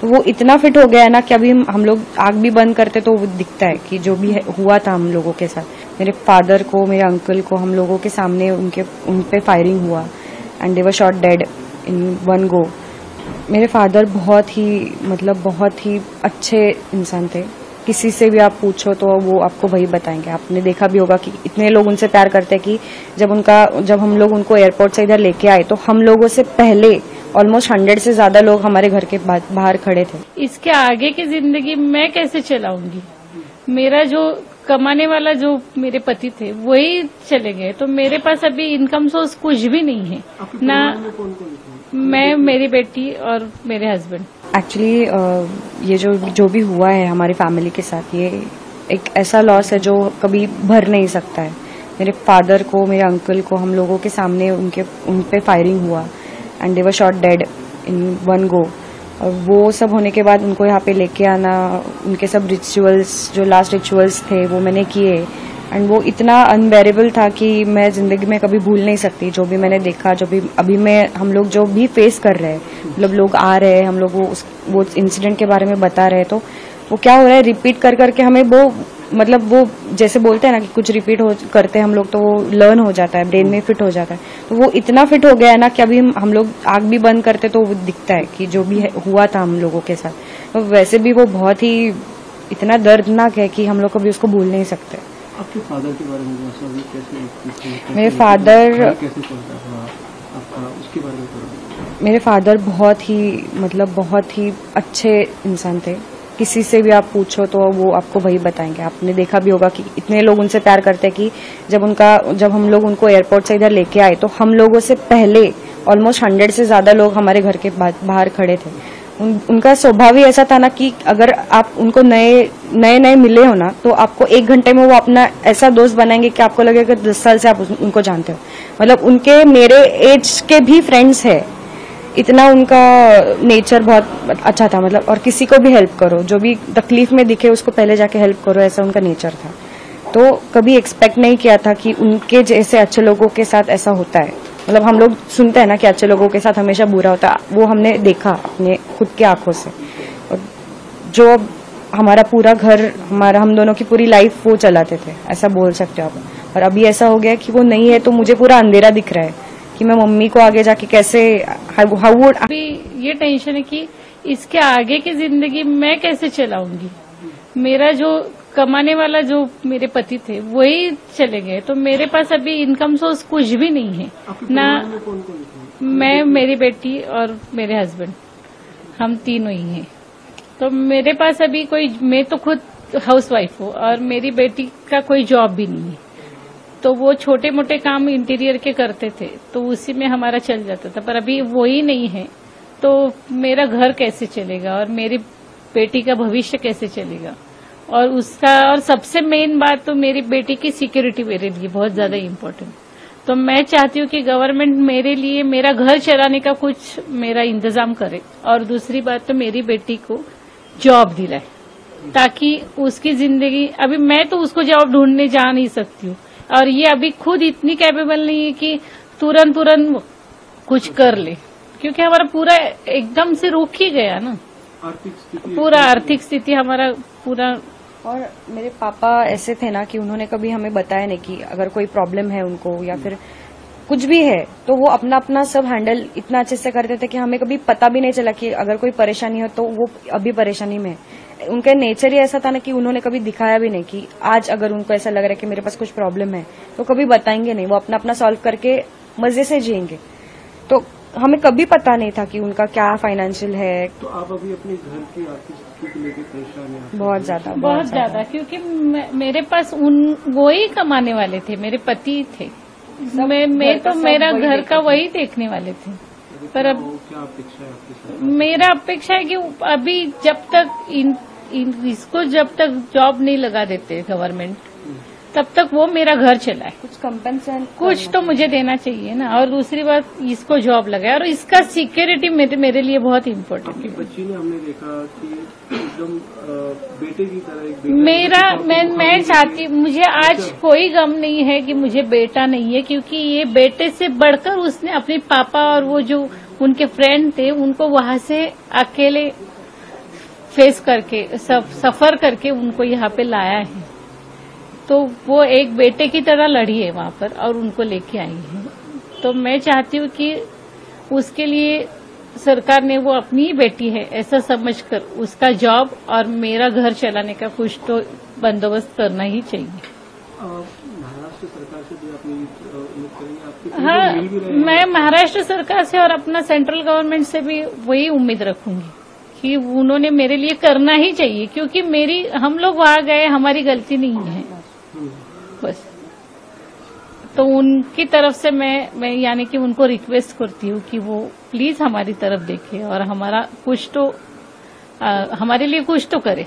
तो वो इतना फिट हो गया है ना कि अभी हम लोग आग भी बंद करते तो वो दिखता है कि जो भी हुआ था हम लोगों के साथ। मेरे फादर को, मेरे अंकल को हम लोगों के सामने उन पे फायरिंग हुआ and they were shot dead in one go. मेरे फादर बहुत ही अच्छे इंसान थे। किसी से भी आप पूछो तो वो आपको वही बताएंगे। आपने देखा भी होगा कि इतने लोग उनसे प्यार करते हैं कि जब हम लोग उनको एयरपोर्ट से इधर लेके आए तो हम लोगों से पहले ऑलमोस्ट 100 से ज्यादा लोग हमारे घर के बाहर खड़े थे। इसके आगे की जिंदगी मैं कैसे चलाऊंगी? मेरा जो कमाने वाला जो मेरे पति थे वही चले गए, तो मेरे पास अभी इनकम सोर्स कुछ भी नहीं है ना। मैं, मेरी बेटी और मेरे हस्बैंड। एक्चुअली ये जो भी हुआ है हमारी फैमिली के साथ, ये एक ऐसा लॉस है जो कभी भर नहीं सकता है। मेरे फादर को, मेरे अंकल को हम लोगों के सामने उन पे फायरिंग हुआ and they were shot dead in one go. और वो सब होने के बाद उनको यहाँ पे लेके आना, उनके सब रिचुअल्स, जो लास्ट रिचुअल्स थे वो मैंने किए एंड वो इतना अनबेरेबल था कि मैं जिंदगी में कभी भूल नहीं सकती। जो भी मैंने देखा, जो भी अभी हम लोग जो भी फेस कर रहे हैं, मतलब लोग आ रहे हैं, हम लोग वो इंसिडेंट के बारे में बता रहे हैं, तो वो क्या हो रहा है, रिपीट कर करके हमें वो जैसे बोलते हैं ना कि कुछ रिपीट करते हैं हम लोग तो वो लर्न हो जाता है, ब्रेन में फिट हो जाता है। तो वो इतना फिट हो गया है ना कि अभी हम लोग आग भी बंद करते तो वो दिखता है कि जो भी हुआ था हम लोगों के साथ। तो वैसे भी वो बहुत ही इतना दर्दनाक है कि हम लोग कभी उसको भूल नहीं सकते। आपके फादर के बारे में कैसे? मेरे फादर कैसे चलता था आपका, उसके बारे में? मेरे फादर बहुत ही अच्छे इंसान थे। किसी से भी आप पूछो तो वो आपको वही बताएंगे। आपने देखा भी होगा कि इतने लोग उनसे प्यार करते हैं कि जब हम लोग उनको एयरपोर्ट से इधर लेके आए तो हम लोगों से पहले ऑलमोस्ट 100 से ज्यादा लोग हमारे घर के बाहर खड़े थे। उनका स्वभाव ही ऐसा था ना कि अगर आप उनको नए मिले हो ना तो आपको 1 घंटे में वो अपना ऐसा दोस्त बनाएंगे कि आपको लगेगा 10 साल से आप उनको जानते हो। मतलब उनके मेरे एज के भी फ्रेंड्स है, इतना उनका नेचर बहुत अच्छा था। मतलब और किसी को भी हेल्प करो, जो भी तकलीफ में दिखे उसको पहले जाके हेल्प करो, ऐसा उनका नेचर था। तो कभी एक्सपेक्ट नहीं किया था कि उनके जैसे अच्छे लोगों के साथ ऐसा होता है। मतलब हम लोग सुनते हैं ना कि अच्छे लोगों के साथ हमेशा बुरा होता है, वो हमने देखा अपने खुद की आंखों से। और जो हमारा पूरा घर, हम दोनों की पूरी लाइफ वो चलाते थे, ऐसा बोल सकते हो आप। और अभी ऐसा हो गया कि वो नहीं है तो मुझे पूरा अंधेरा दिख रहा है कि मैं मम्मी को आगे जाके कैसे अभी ये टेंशन है कि इसके आगे की जिंदगी मैं कैसे चलाऊंगी। मेरा जो कमाने वाला जो मेरे पति थे वही चले गए, तो मेरे पास अभी इनकम सोर्स कुछ भी नहीं है ना। मैं, मेरी बेटी और मेरे हस्बैंड, हम तीनों ही हैं। तो मेरे पास अभी मैं तो खुद हाउसवाइफ हूँ और मेरी बेटी का कोई जॉब भी नहीं है, तो वो छोटे मोटे काम इंटीरियर के करते थे तो उसी में हमारा चल जाता था। पर अभी वो ही नहीं है तो मेरा घर कैसे चलेगा और मेरी बेटी का भविष्य कैसे चलेगा। और सबसे मेन बात तो मेरी बेटी की सिक्योरिटी मेरे लिए बहुत ज्यादा इम्पोर्टेंट। तो मैं चाहती हूँ कि गवर्नमेंट मेरे लिए मेरा घर चलाने का कुछ मेरा इंतजाम करे, और दूसरी बात तो मेरी बेटी को जॉब दिलाए ताकि उसकी जिंदगी, अभी मैं तो उसको जॉब ढूंढने जा नहीं सकती हूँ और ये अभी खुद इतनी कैपेबल नहीं है कि तुरंत कुछ कर ले, क्योंकि हमारा पूरा एकदम से रुक ही गया ना, पूरा आर्थिक स्थिति हमारा पूरा। और मेरे पापा ऐसे थे ना कि उन्होंने कभी हमें बताया नहीं कि अगर कोई प्रॉब्लम है उनको या फिर कुछ भी है तो वो अपना सब हैंडल इतना अच्छे से करते थे कि हमें कभी पता भी नहीं चला कि अगर कोई परेशानी हो तो वो अभी परेशानी में है। उनका नेचर ही ऐसा था ना कि उन्होंने कभी दिखाया भी नहीं कि आज अगर उनको ऐसा लग रहा है कि मेरे पास कुछ प्रॉब्लम है तो कभी बताएंगे नहीं, वो अपना सॉल्व करके मजे से जिएंगे। तो हमें कभी पता नहीं था कि उनका क्या फाइनेंशियल है। तो आप अभी अपने घर की आर्थिक स्थिति को लेकर परेशान हैं? बहुत ज्यादा, क्योंकि मेरे पास वो ही कमाने वाले थे, मेरे पति थे। मैं तो मेरा घर का वही देखने वाले थे। पर अब क्या अपेक्षा है आपके साथ? मेरा अपेक्षा है कि अभी जब तक इसको जब तक जॉब नहीं लगा देते गवर्नमेंट तब तक वो मेरा घर चलाए। कुछ कंपेंसेशन कुछ तो मुझे देना चाहिए ना। और दूसरी बात, इसको जॉब लगाए और इसका सिक्योरिटी मेरे लिए बहुत इम्पोर्टेंट है। बच्ची ने हमने देखा कि एकदम बेटे की तरह मैं चाहती, मुझे आज कोई गम नहीं है कि मुझे बेटा नहीं है, क्योंकि ये बेटे से बढ़कर उसने अपने पापा और वो जो उनके फ्रेंड थे उनको वहां से अकेले फेस करके सफर करके उनको यहाँ पे लाया है। तो वो एक बेटे की तरह लड़ी है वहां पर और उनको लेके आई है। तो मैं चाहती हूँ कि उसके लिए सरकार ने वो अपनी ही बेटी है ऐसा समझकर उसका जॉब और मेरा घर चलाने का कुछ तो बंदोबस्त करना ही चाहिए। महाराष्ट्र सरकार से भी आपने उम्मीद करेंगे आपके हाँ, मिल भी रहे हैं? मैं महाराष्ट्र सरकार से और अपना सेंट्रल गवर्नमेंट से भी वही उम्मीद रखूंगी कि उन्होंने मेरे लिए करना ही चाहिए, क्योंकि हम लोग वहां गए, हमारी गलती नहीं है बस। तो उनकी तरफ से मैं यानी कि उनको रिक्वेस्ट करती हूँ कि वो प्लीज हमारी तरफ देखें और हमारा कुछ तो हमारे लिए कुछ तो करे।